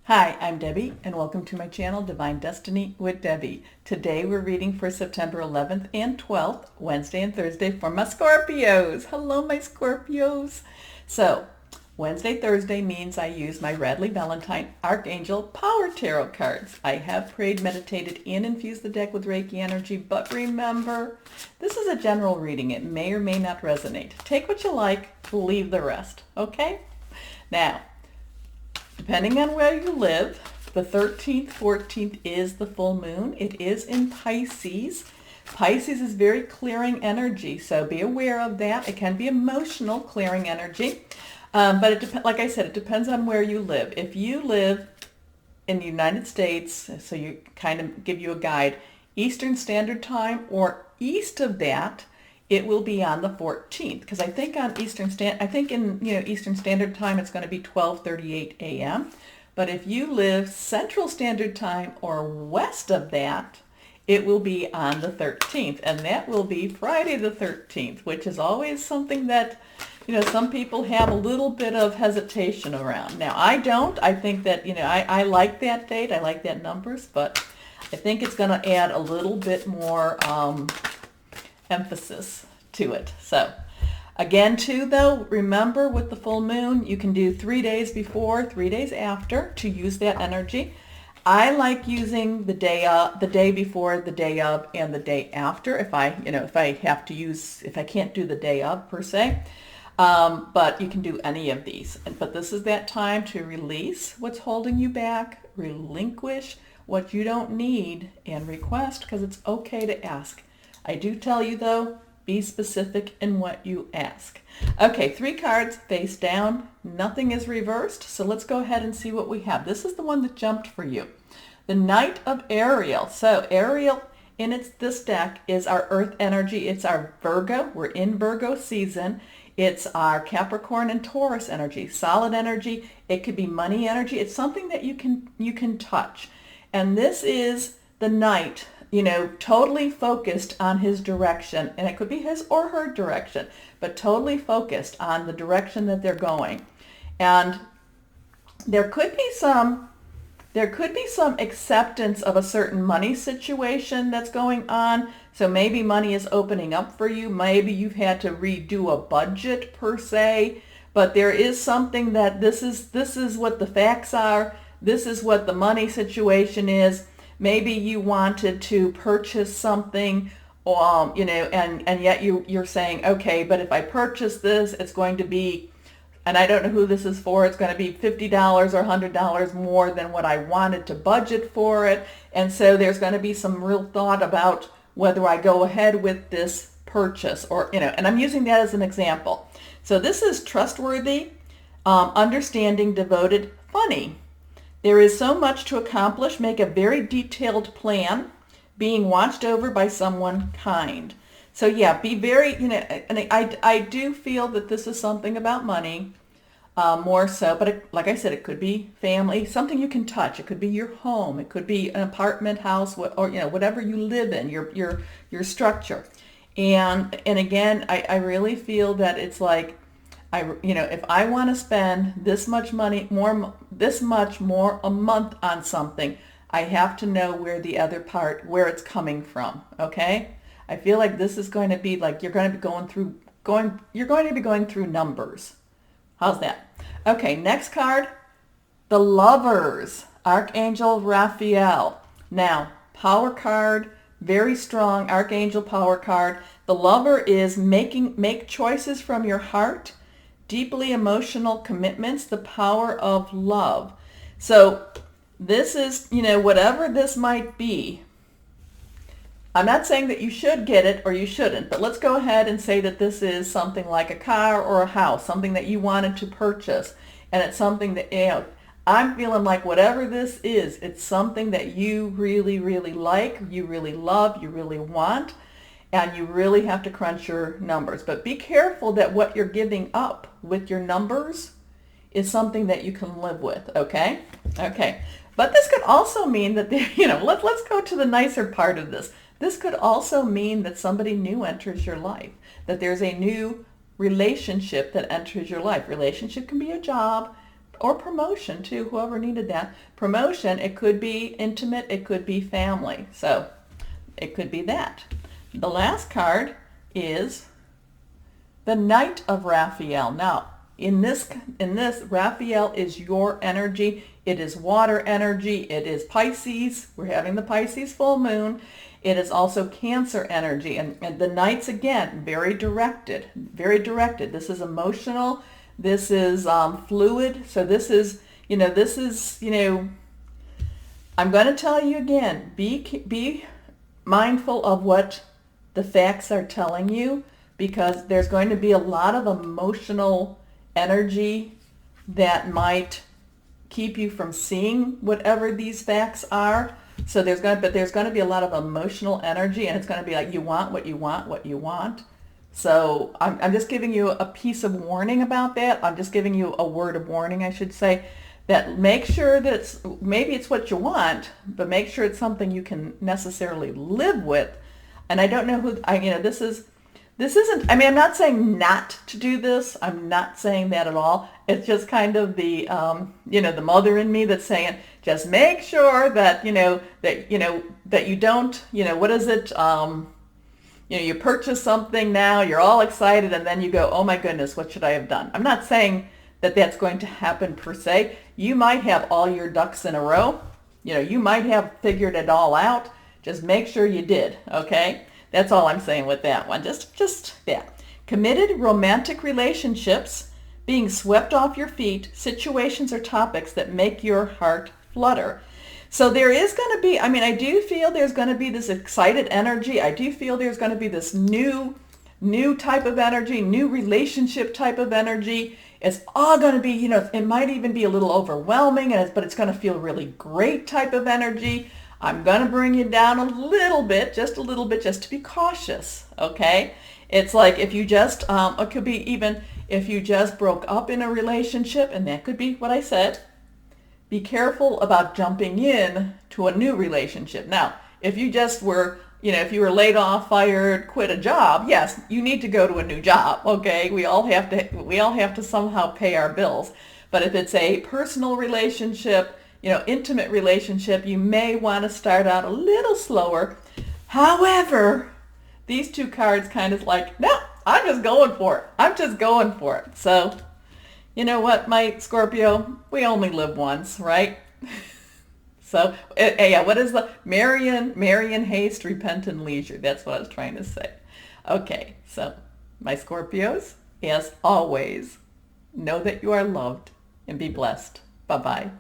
Hi, I'm Debbie, and welcome to my channel, Divine Destiny with Debbie. Today we're reading for September 11th and 12th, Wednesday and Thursday for my Scorpios. Hello, my Scorpios. So, Wednesday, Thursday means I use my Radley Valentine Archangel Power Tarot cards. I have prayed, meditated, and infused the deck with Reiki energy, but remember, this is a general reading. It may or may not resonate. Take what you like, leave the rest, okay? Now, depending on where you live, the 13th, 14th is the full moon. It is in Pisces. Pisces is very clearing energy, so be aware of that. It can be emotional clearing energy, but like I said, it depends on where you live. If you live in the United States, so you kind of give you a guide, Eastern Standard Time or east of that, it will be on the 14th, because I think in Eastern Standard Time it's going to be 12:38 a.m. But if you live Central Standard Time or west of that, it will be on the 13th, and that will be Friday the 13th, which is always something that some people have a little bit of hesitation around. Now, I don't. I think that I like that date. I like that numbers, but I think it's going to add a little bit more emphasis to it. So again, too, though, remember with the full moon, you can do 3 days before, 3 days after to use that energy. I like using the day before, the day of, and the day after if I can't do the day of per se. But you can do any of these. But this is that time to release what's holding you back, relinquish what you don't need, and request, because it's okay to ask. I do tell you, though, be specific in what you ask. Okay, 3 cards face down. Nothing is reversed, so let's go ahead and see what we have. This is the one that jumped for you. The Knight of Ariel. So Ariel in this deck is our earth energy. It's our Virgo. We're in Virgo season. It's our Capricorn and Taurus energy, solid energy. It could be money energy. It's something that you can touch. And this is the Knight, totally focused on his direction. And it could be his or her direction, but totally focused on the direction that they're going. And there could be some acceptance of a certain money situation that's going on. So maybe money is opening up for you. Maybe you've had to redo a budget per se, but there is something that this is what the facts are. This is what the money situation is. Maybe you wanted to purchase something, and yet you're saying, okay, but if I purchase this, it's going to be, and I don't know who this is for, it's going to be $50 or $100 more than what I wanted to budget for it. And so there's going to be some real thought about whether I go ahead with this purchase or, and I'm using that as an example. So this is trustworthy, understanding, devoted, funny. There is so much to accomplish. Make a very detailed plan, being watched over by someone kind. So yeah, be very, and I do feel that this is something about money, more so, but like I said, it could be family, something you can touch. It could be your home. It could be an apartment house, or, whatever you live in, your structure. And again, I really feel that it's like, if I want to spend this much money, this much more a month on something, I have to know where it's coming from. Okay. I feel like this is going to be like you're going to be going through numbers. How's that? Okay, next card, the Lovers, Archangel Raphael. Now, power card, very strong Archangel power card. The Lover is make choices from your heart, deeply emotional commitments, the power of love. So this is, whatever this might be. I'm not saying that you should get it or you shouldn't, but let's go ahead and say that this is something like a car or a house, something that you wanted to purchase. And it's something that, I'm feeling like whatever this is, it's something that you really, really like, you really love, you really want, and you really have to crunch your numbers. But be careful that what you're giving up with your numbers is something that you can live with, okay? Okay. But this could also mean that, let's go to the nicer part of this. This could also mean that somebody new enters your life, that there's a new relationship that enters your life. Relationship can be a job, or promotion too, whoever needed that. Promotion, it could be intimate, it could be family. So it could be that. The last card is the Knight of Raphael. Now, in this, Raphael is your energy. It is water energy. It is Pisces. We're having the Pisces full moon. It is also Cancer energy. And the Knights, again, very directed, very directed. This is emotional. This is fluid. So this is, I'm going to tell you again, be mindful of what the facts are telling you, because there's going to be a lot of emotional energy that might keep you from seeing whatever these facts are. So there's going to be a lot of emotional energy, and it's going to be like you want what you want, what you want. So I'm just giving you a piece of warning about that. I'm just giving you a word of warning, I should say, that make sure that maybe it's what you want, but make sure it's something you can necessarily live with. And I don't know this isn't, I'm not saying not to do this. I'm not saying that at all. It's just kind of the, the mother in me that's saying, just make sure that, that you don't, what is it? You purchase something now, you're all excited, and then you go, oh my goodness, what should I have done? I'm not saying that that's going to happen per se. You might have all your ducks in a row. You might have figured it all out. Just make sure you did, okay? That's all I'm saying with that one. Just that. Committed romantic relationships, being swept off your feet, situations or topics that make your heart flutter. So there is going to be, I do feel there's going to be this excited energy. I do feel there's going to be this new type of energy, new relationship type of energy. It's all going to be, it might even be a little overwhelming, but it's going to feel really great type of energy. I'm going to bring you down a little bit, just to be cautious, okay? It's like if you just, it could be even if you just broke up in a relationship, and that could be what I said. Be careful about jumping in to a new relationship. Now, if you just were, if you were laid off, fired, quit a job, yes, you need to go to a new job, okay? We all have to somehow pay our bills. But if it's a personal relationship, intimate relationship, you may want to start out a little slower. However, these two cards kind of like, no, I'm just going for it. I'm just going for it. So, you know what, my Scorpio? We only live once, right? So, yeah, what is the marry in haste, repent in leisure? That's what I was trying to say. Okay, so my Scorpios, as always, know that you are loved and be blessed. Bye-bye.